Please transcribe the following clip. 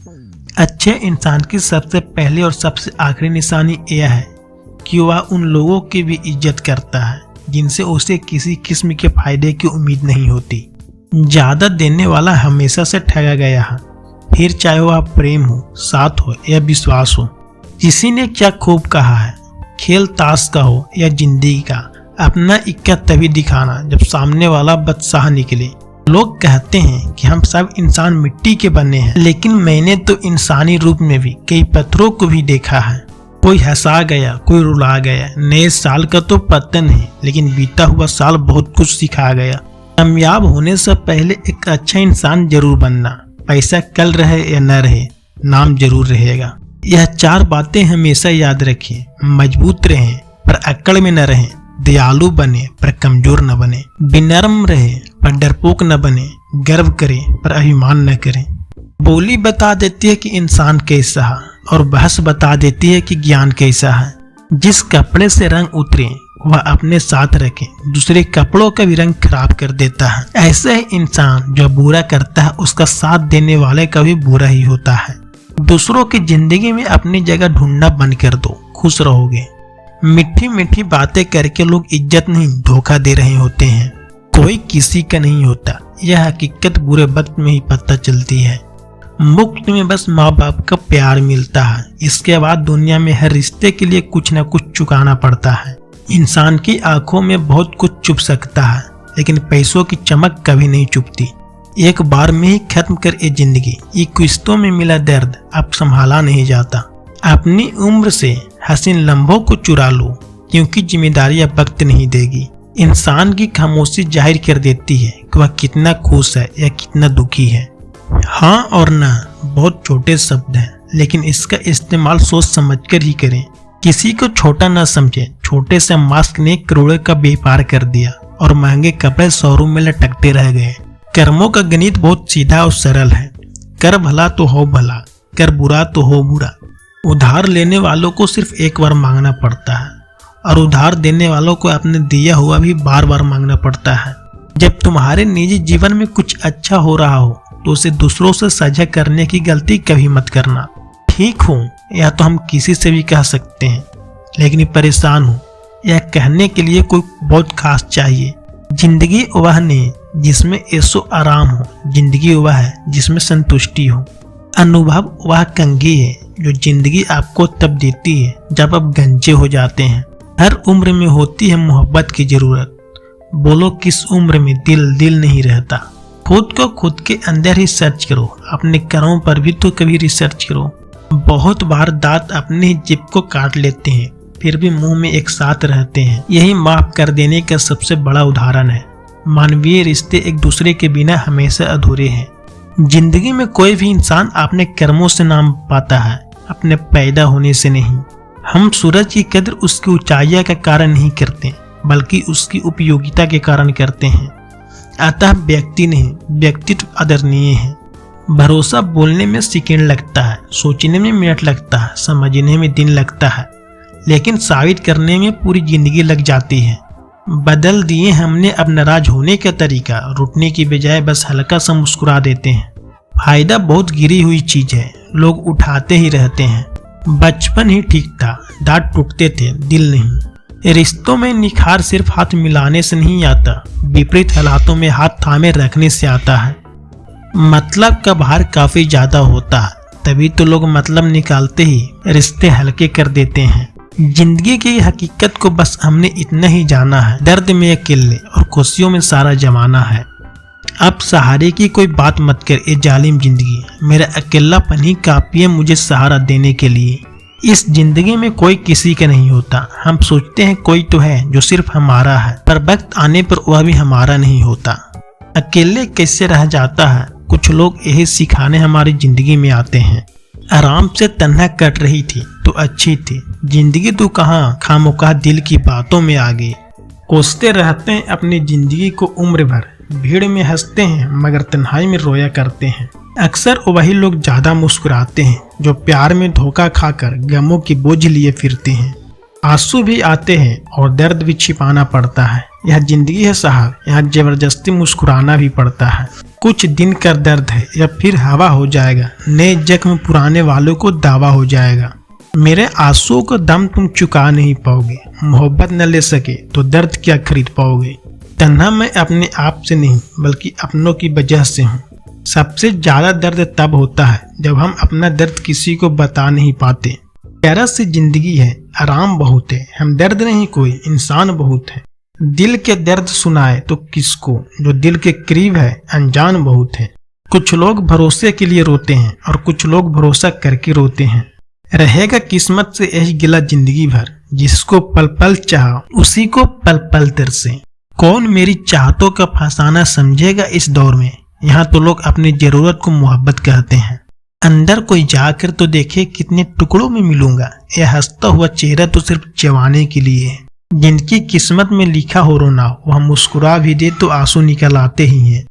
अच्छे इंसान की सबसे पहली और सबसे आखिरी निशानी यह है कि वह उन लोगों की भी इज्जत करता है जिनसे उसे किसी किस्म के फायदे की उम्मीद नहीं होती। ज्यादा देने वाला हमेशा से ठगा गया है, फिर चाहे वह प्रेम हो, साथ हो या विश्वास हो। किसी ने क्या खूब कहा है, खेल ताश का हो या जिंदगी का, अपना इक्का तभी दिखाना जब सामने वाला बादशाह निकले। लोग कहते हैं कि हम सब इंसान मिट्टी के बने हैं, लेकिन मैंने तो इंसानी रूप में भी कई पत्थरों को भी देखा है। कोई हंसा गया, कोई रुला गया। नए साल का तो पता नहीं, लेकिन बीता हुआ साल बहुत कुछ सिखा गया। कामयाब होने से पहले एक अच्छा इंसान जरूर बनना। पैसा कल रहे या न रहे, नाम जरूर रहेगा। यह 4 बातें हमेशा याद रखें। मजबूत रहें पर अकड़ में न रहें, दयालु बने पर कमजोर न बने, विनम्र रहे पर डरपोक न बने, गर्व करें पर अभिमान न करें। बोली बता देती है कि इंसान कैसा है और बहस बता देती है कि ज्ञान कैसा है। जिस कपड़े से रंग उतरे वह अपने साथ रखें, दूसरे कपड़ों का भी रंग खराब कर देता है। ऐसा ही इंसान जो बुरा करता है उसका साथ देने वाले का भी बुरा ही होता है। दूसरों की जिंदगी में अपनी जगह ढूंढना बंद कर दो, खुश रहोगे। मीठी मीठी बातें करके लोग इज्जत नहीं धोखा दे रहे होते हैं। कोई किसी का नहीं होता, यह हकीकत बुरे वक्त में ही पता चलती है। मुफ्त में बस माँ बाप का प्यार मिलता है, इसके बाद दुनिया में हर रिश्ते के लिए कुछ न कुछ चुकाना पड़ता है। इंसान की आंखों में बहुत कुछ छुप सकता है, लेकिन पैसों की चमक कभी नहीं छुपती। एक बार में ही खत्म कर ये जिंदगी, ये किस्तों में मिला दर्द अब संभाला नहीं जाता। अपनी उम्र से हसीन लम्हों को चुरा लो, क्योंकि जिम्मेदारी अब वक्त नहीं देगी। इंसान की खामोशी जाहिर कर देती है कि वह कितना खुश है या कितना दुखी है। हाँ और ना बहुत छोटे शब्द हैं, लेकिन इसका इस्तेमाल सोच समझकर ही करें। किसी को छोटा न समझे। छोटे से मास्क ने करोड़ों का व्यापार कर दिया और महंगे कपड़े शोरूम में लटकते रह गए। कर्मों का गणित बहुत सीधा और सरल है। कर भला तो हो भला, कर बुरा तो हो बुरा। उधार लेने वालों को सिर्फ एक बार मांगना पड़ता है और उधार देने वालों को अपने दिया हुआ भी बार बार मांगना पड़ता है। जब तुम्हारे निजी जीवन में कुछ अच्छा हो रहा हो तो उसे दूसरों से साझा करने की गलती कभी मत करना। ठीक हूँ या तो हम किसी से भी कह सकते हैं, लेकिन परेशान हूँ यह कहने के लिए कोई बहुत खास चाहिए। जिंदगी वह नहीं जिसमें ऐशो आराम हो, जिंदगी वह है जिसमें संतुष्टि हो। अनुभव वह कंघी है जो जिंदगी आपको तब देती है जब आप गंजे हो जाते हैं। हर उम्र में होती है मोहब्बत की जरूरत। बोलो किस उम्र में दिल नहीं रहता। खुद को खुद के अंदर ही सर्च करो, अपने कर्मों पर भी तो कभी रिसर्च करो। बहुत बार दांत अपने ही जिभ को काट लेते हैं, फिर भी मुंह में एक साथ रहते हैं। यही माफ कर देने का सबसे बड़ा उदाहरण है। मानवीय रिश्ते एक दूसरे के बिना हमेशा अधूरे हैं। जिंदगी में कोई भी इंसान अपने कर्मों से नाम पाता है, अपने पैदा होने से नहीं। हम सूरज की कदर उसकी ऊंचाइयों का कारण नहीं करते, बल्कि उसकी उपयोगिता के कारण करते हैं। अतः व्यक्ति नहीं, व्यक्तित्व आदरणीय है। भरोसा बोलने में सेकंड लगता है, सोचने में मिनट लगता है, समझने में दिन लगता है, लेकिन साबित करने में पूरी जिंदगी लग जाती है। बदल दिए हमने अब नाराज होने का तरीका, रुकने की बजाय बस हल्का सा मुस्कुरा देते हैं। फायदा बहुत गिरी हुई चीज है, लोग उठाते ही रहते हैं। बचपन ही ठीक था, दांत टूटते थे, दिल नहीं। रिश्तों में निखार सिर्फ हाथ मिलाने से नहीं आता, विपरीत हालातों में हाथ थामे रखने से आता है। मतलब का भार काफी ज्यादा होता है, तभी तो लोग मतलब निकालते ही रिश्ते हल्के कर देते हैं। जिंदगी की हकीकत को बस हमने इतना ही जाना है, दर्द में अकेले और खुशियों में सारा जमाना है। अब सहारे की कोई बात मत कर ए जालिम जिंदगी, मेरा अकेलापन ही काफी है मुझे सहारा देने के लिए। इस जिंदगी में कोई किसी का नहीं होता। हम सोचते हैं कोई तो है जो सिर्फ हमारा है, पर वक्त आने पर वह भी हमारा नहीं होता। अकेले कैसे रह जाता है, कुछ लोग यही सिखाने हमारी जिंदगी में आते हैं। आराम से तन्हा कट रही थी तो अच्छी थी, जिंदगी तो कहाँ खामोखा दिल की बातों में आ गई। कोसते रहते हैं अपनी जिंदगी को उम्र भर, भीड़ में हंसते हैं मगर तन्हाई में रोया करते हैं। अक्सर वही लोग ज्यादा मुस्कुराते हैं जो प्यार में धोखा खाकर गमों की बोझ लिए फिरते हैं। आंसू भी आते हैं और दर्द भी छिपाना पड़ता है। यह जिंदगी है साहब, यहाँ जबरदस्ती मुस्कुराना भी पड़ता है। कुछ दिन का दर्द है, या फिर हवा हो जाएगा, नए जख्म पुराने वालों को दावा हो जाएगा। मेरे आंसुओं का दम तुम चुका नहीं पाओगे, मोहब्बत न ले सके तो दर्द क्या खरीद पाओगे। तन्हा मैं अपने आप से नहीं बल्कि अपनों की वजह से हूँ। सबसे ज्यादा दर्द तब होता है जब हम अपना दर्द किसी को बता नहीं पाते। प्यारा सी जिंदगी है, आराम बहुत है, हम दर्द नहीं कोई इंसान बहुत है। दिल के दर्द सुनाए तो किसको, जो दिल के करीब है अनजान बहुत है। कुछ लोग भरोसे के लिए रोते हैं और कुछ लोग भरोसा करके रोते हैं। रहेगा किस्मत से यही गिला जिंदगी भर, जिसको पल पल चाहा उसी को पल पल तरसे। कौन मेरी चाहतों का फसाना समझेगा इस दौर में, यहाँ तो लोग अपनी जरूरत को मोहब्बत कहते हैं। अंदर कोई जाकर तो देखे कितने टुकड़ों में मिलूंगा, यह हंसता हुआ चेहरा तो सिर्फ जवानी के लिए है। जिनकी किस्मत में लिखा हो रोना, वह मुस्कुरा भी दे तो आंसू निकल आते ही हैं।